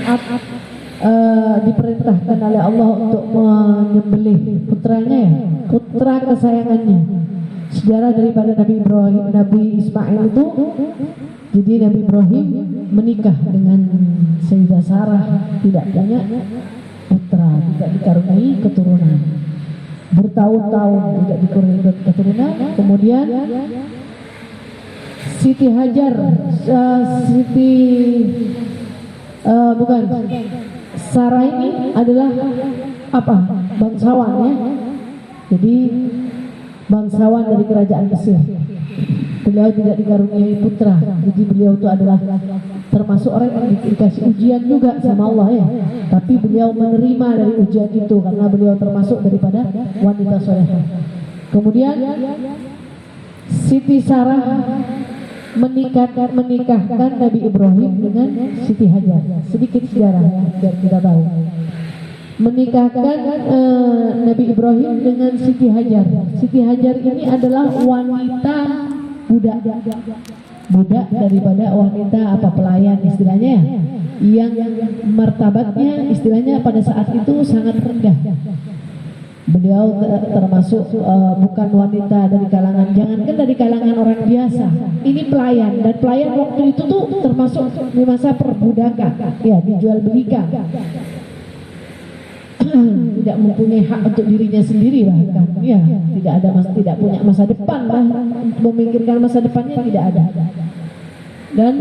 saat diperintahkan oleh Allah untuk menyembelih putranya, ya, putra kesayangannya. Sejarah daripada Nabi Ibrahim, Nabi Ismail itu, jadi Nabi Ibrahim menikah dengan Sayyidah Sarah, tidak punya putra, tidak dikaruniai keturunan, bertahun-tahun tidak dikaruniai keturunan. Kemudian Siti Hajar, bukan Sarah ini adalah apa? Bangsawan, ya. Jadi bangsawan dari kerajaan Mesir. Beliau tidak dikaruniai putra, jadi beliau itu adalah termasuk orang yang dikasih ujian juga sama Allah, ya. Tapi beliau menerima dari ujian itu karena beliau termasuk daripada wanita solehah. Kemudian Siti Sarah menikahkan Nabi Ibrahim dengan Siti Hajar. Sedikit sejarah biar kita tahu. Menikahkan Nabi Ibrahim dengan Siti Hajar. Siti Hajar ini adalah wanita budak daripada wanita pelayan istilahnya, yang martabatnya istilahnya pada saat itu sangat rendah. Beliau termasuk bukan wanita dari kalangan, jangankan dari kalangan orang biasa, ini pelayan, dan pelayan waktu itu tuh termasuk di masa perbudakan, ya, dijual belikan, tidak mempunyai hak untuk dirinya sendiri, bahkan ya tidak punya masa depan, memikirkan masa depannya tidak ada. Dan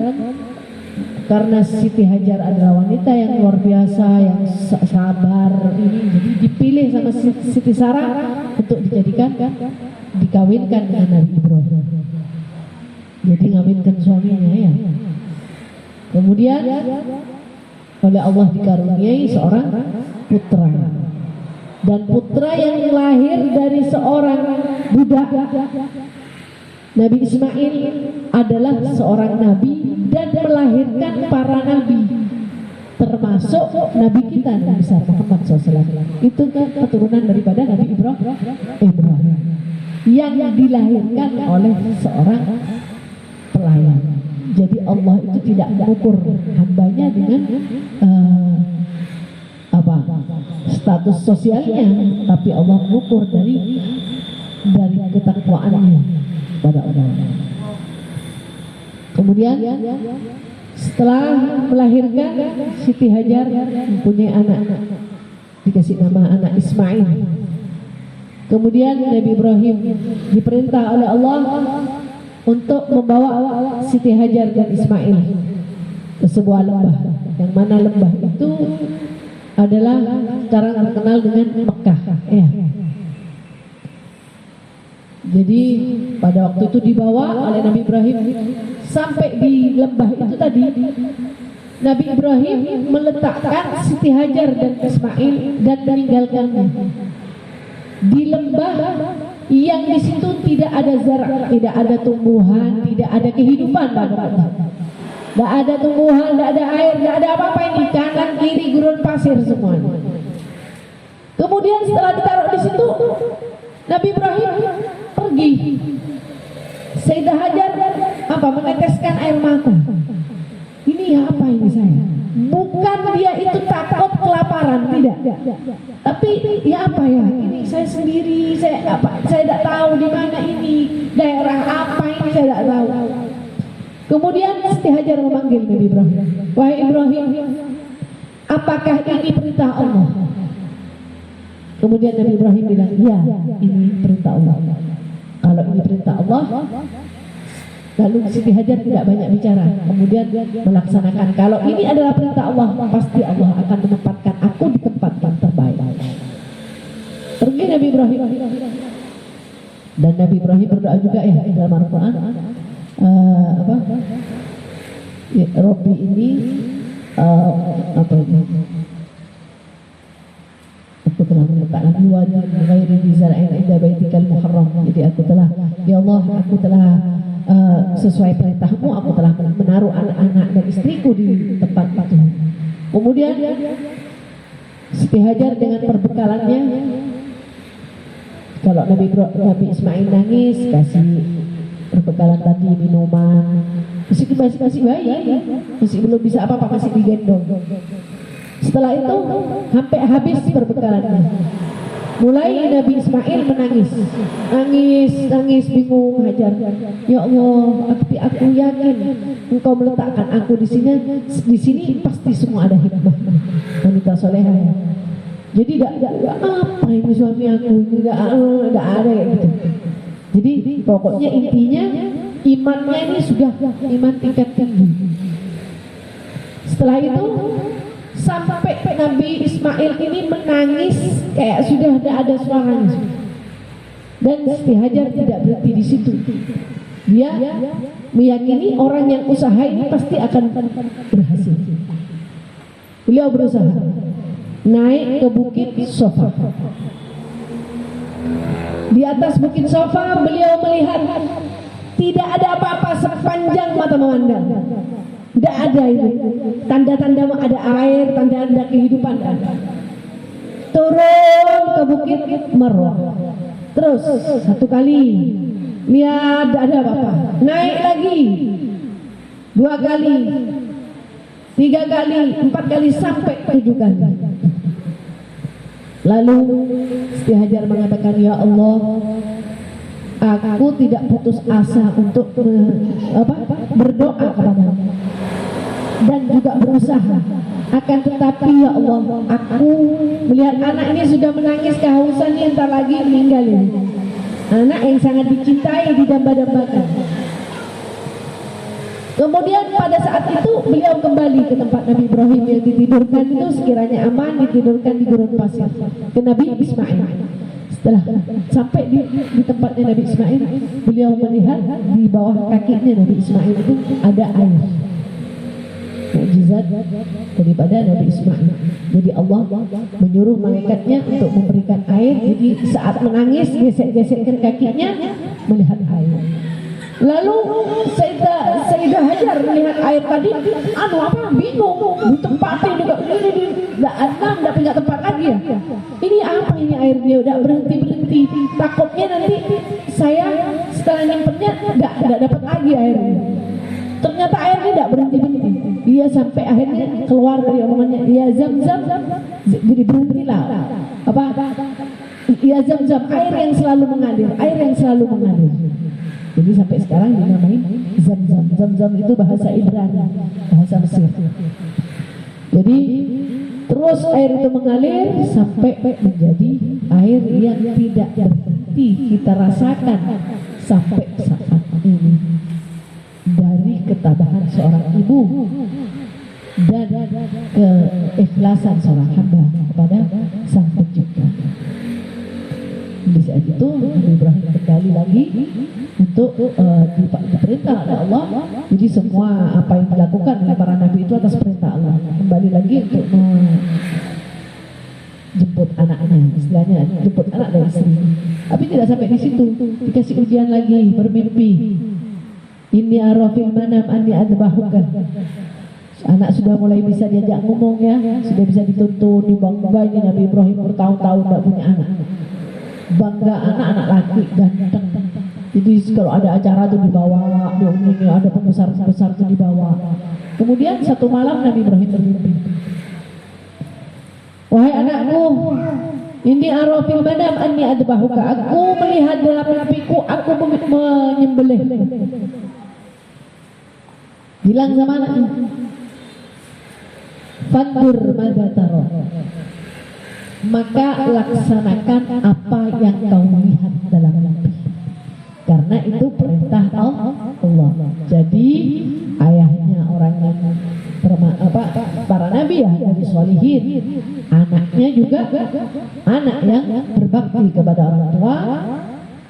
karena Siti Hajar adalah wanita yang luar biasa, yang sabar ini, jadi dipilih sama Siti Sarah untuk dikawinkan dengan Nabi Ibrahim. Jadi ngawinkan suaminya, ya. Kemudian oleh Allah dikaruniai seorang putra, dan putra yang lahir dari seorang budak Nabi Ismail adalah seorang nabi dan melahirkan para nabi, termasuk nabi kita Nabi besar Muhammad SAW. Itu kan keturunan daripada Nabi Ibrahim yang dilahirkan oleh seorang pelayan. Jadi Allah itu tidak mengukur hambanya dengan status sosialnya, tapi Allah mengukur dari ketakwaannya pada orang. Kemudian setelah melahirkan, Siti Hajar mempunyai anak, dikasih nama anak Ismail. Kemudian Nabi Ibrahim diperintah oleh Allah untuk membawa Siti Hajar dan Ismail ke sebuah lembah, yang mana lembah itu adalah sekarang terkenal dengan Mekah, ya. Jadi pada waktu itu dibawa oleh Nabi Ibrahim sampai di lembah itu tadi. Nabi Ibrahim meletakkan Siti Hajar dan Ismail dan meninggalkannya di lembah yang di situ tidak ada zara, tidak ada tumbuhan, tidak ada kehidupan, tidak ada tumbuhan, tidak ada air, tidak ada apa-apa, ini kanan kiri gurun pasir semua. Kemudian setelah ditaruh di situ, Nabi Ibrahim pergi. Sayyidah Hajar meneteskan air mata. Ini apa ini saya? Bukan dia itu takut kelaparan, tidak. Tapi ya apa ya? Ini saya sendiri, saya tidak tahu di mana ini, daerah apa ini saya tidak tahu. Kemudian Siti Hajar memanggil Nabi Ibrahim. Wahai Ibrahim, apakah ini perintah Allah? Kemudian Nabi Ibrahim bilang, ya, ini perintah Allah. Kalau ini perintah Allah, lalu Siti Hajar tidak banyak bicara, kemudian melaksanakan. Kalau ini adalah perintah Allah, pasti Allah akan menempatkan aku di tempat yang terbaik. Pergi Nabi Ibrahim, dan Nabi Ibrahim berdoa juga, ya, dalam Al-Quran, ya, Robbi ini aku telah meletakkan wajah ghairi dzar'in inda baitikal muharram. Jadi aku telah, ya Allah, aku telah sesuai perintahmu, aku telah menaruh anak-anak dan istriku di tempat itu. Kemudian Siti Hajar dengan perbekalannya, kalau Nabi Ismail nangis, kasih perbekalan tadi, minuman, masih bayi, masih belum bisa apa-apa, masih digendong. Setelah itu sampai habis perbekalannya, mulai Nabi Ismail nangis bingung. Hajar, ya Allah, aku yakin Engkau meletakkan aku di sini pasti semua ada hikmah. Wanita soleha ya. Jadi tidak apa ini suami aku, tidak ada gitu. Jadi pokoknya intinya imannya ini sudah iman tingkat tinggi. Setelah itu sampai Nabi Ismail ini menangis kayak sudah tidak ada suaranya. Dan Siti Hajar tidak berhenti di situ. Dia meyakini orang yang usaha ini pasti akan berhasil. Beliau berusaha naik ke bukit Sofa. Di atas bukit Sofa beliau melihat tidak ada apa-apa sepanjang mata memandang. Tidak ada itu tanda-tanda ada air, tanda-tanda kehidupan. Turun ke bukit Marwah. Terus satu kali lihat tidak ada apa-apa. Naik lagi 2 kali, 3 kali, 4 kali sampai 7 kali. Lalu Siti Hajar mengatakan, ya Allah, aku tidak putus asa untuk berdoa kepadamu dan juga berusaha. Akan tetapi ya Allah, aku melihat anak ini sudah menangis kehausan, entar lagi meninggal ini. Anak yang sangat dicintai, didamba-dambakan. Kemudian pada saat itu beliau kembali ke tempat Nabi Ibrahim yang ditidurkan itu, sekiranya aman, ditidurkan di gurun pasir, ke Nabi Ismail. Setelah sampai di tempatnya Nabi Ismail, beliau melihat di bawah kakinya Nabi Ismail itu ada air. Mukjizat daripada Nabi Ismail. Jadi Allah menyuruh malaikatnya untuk memberikan air. Jadi saat menangis gesek-gesekkan kakinya melihat air. Lalu Sayyidah Hajar melihat air tadi, bingung, ditempatin juga, tidak punya tempat lagi ya. Ini apa ini airnya, udah berhenti, takutnya nanti saya setelah nyimpennya tidak dapat lagi airnya. Ternyata airnya tidak berhenti. Dia sampai akhirnya keluar dari omongannya, ya Zam-Zam, jadi berhentilah. Ya Zam-Zam, air yang selalu mengalir. Jadi sampai sekarang dinamai Zam-Zam. Zam-Zam itu bahasa Ibrani, bahasa Mesir. Jadi terus air itu mengalir sampai menjadi air yang tidak berhenti kita rasakan sampai saat ini. Dari ketabahan seorang ibu dan keikhlasan seorang hamba kepada Sang Pencipta. Di saat itu Nabi Ibrahim kembali lagi untuk diperintah oleh Allah. Jadi semua apa yang dilakukan oleh para nabi itu atas perintah Allah. Kembali lagi untuk menjemput anaknya, istilahnya jemput anak dari istri. Tapi tidak sampai di situ, dikasih ujian lagi, bermimpi. Inni arafil manam anni adbahuka. Anak sudah mulai bisa diajak ngomong ya, sudah bisa dituntun, dibangga-banggain. Nabi Ibrahim bertahun-tahun tidak punya anak. Bangga anak laki ganteng. Jadi kalau ada acara tuh dibawa, ini ada pembesar-pembesar tuh dibawa. Kemudian satu malam Nabi Ibrahim bermimpi. Wahai anakku, inni arafil manam anni adbahuka. Aku melihat dalam mimpiku aku menyembelih. Bilang sama anaknya, fandur madza tara, maka laksanakan apa yang kau lihat dalam mimpi, karena itu perintah Allah. Jadi ayahnya orang yang para nabi ya, nabi sholihin, anaknya juga anak yang berbakti kepada orang tua.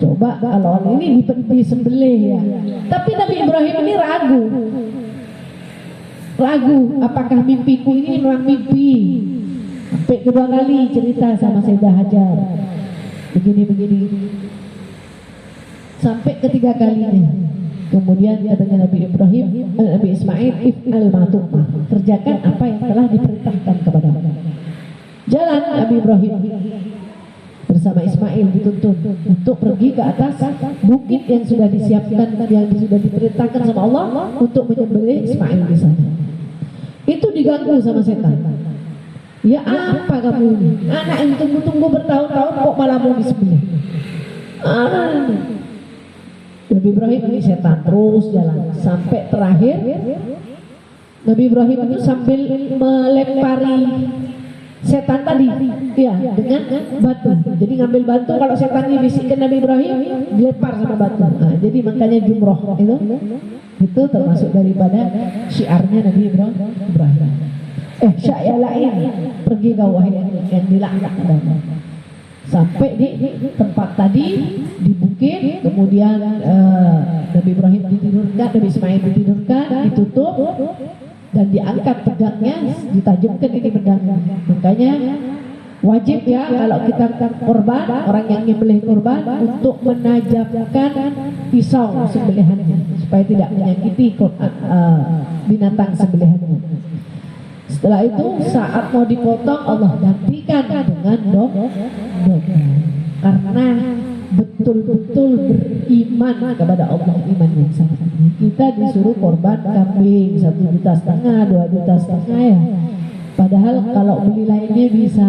Coba kalau ini disembelih ya, tapi Nabi Ibrahim ini ragu, apakah mimpiku ini memang mimpi. Sampai 2 kali cerita sama Sayyidah Hajar, begini. Sampai ketiga kalinya, kemudian katanya Nabi Ismail, if'al ma tu'mar, kerjakan apa yang telah diperintahkan kepada Jalan Nabi Ibrahim bersama Ismail dituntun untuk pergi ke atas bukit yang sudah disiapkan, yang sudah diperintahkan sama Allah untuk menyembelih Ismail di sana. Itu diganggu sama setan. Ya apa kamu ini? Anak yang tunggu-tunggu bertahun-tahun kok malah mau disembelih. Nabi Ibrahim ini setan terus jalan sampai terakhir Nabi Ibrahim itu sambil melempari setan tadi, ya, dengan batu. Jadi ngambil batu, kalau setan ini bisikkan Nabi Ibrahim, dilempar sama batu. Nah, jadi makanya jumroh itu termasuk daripada syiarnya Nabi Ibrahim. Syiar lain, pergi ke wahai yang dilaknat sampai di tempat tadi di bukit, kemudian Nabi Ibrahim ditidurkan, Nabi Ismail ditidurkan, ditutup dan diangkat pedangnya, ditajamkan ini pedangnya. Makanya wajib ya kalau kita korban, orang yang menyembelih korban untuk menajamkan pisau sembelihannya supaya tidak menyakiti binatang sembelihannya. Setelah itu saat mau dipotong Allah gantikan dengan doa, karena betul-betul beriman kepada Allah, iman yang sangat tinggi. Kita disuruh korban kambing 1,5 juta, 2,5 juta ya. Padahal kalau beli lainnya bisa.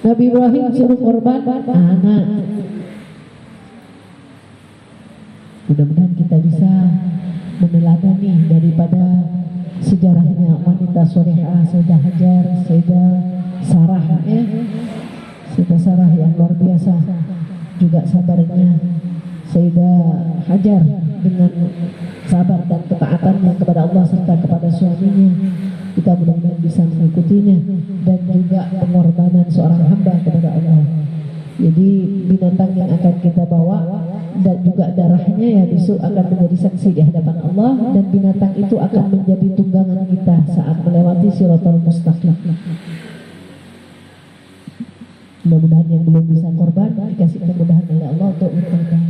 Nabi Ibrahim suruh korban anak. Mudah-mudahan kita bisa meneladani daripada sejarahnya wanita solehah Sayyidah Hajar, Sayyidah Sarah ya. Sayyidah Sarah yang luar biasa, juga sabarnya Sayyidah Hajar dengan sabar dan ketaatannya kepada Allah serta kepada suaminya. Kita mudah-mudahan bisa mengikutinya, dan juga pengorbanan seorang hamba kepada Allah. Jadi binatang yang akan kita bawa dan juga darahnya ya besok akan menjadi saksi di hadapan Allah, dan binatang itu akan menjadi tunggangan kita saat melewati Shiratal Mustaqim. Mudah-mudahan yang belum bisa korban dikasih kemudahan oleh Allah untuk berkorban.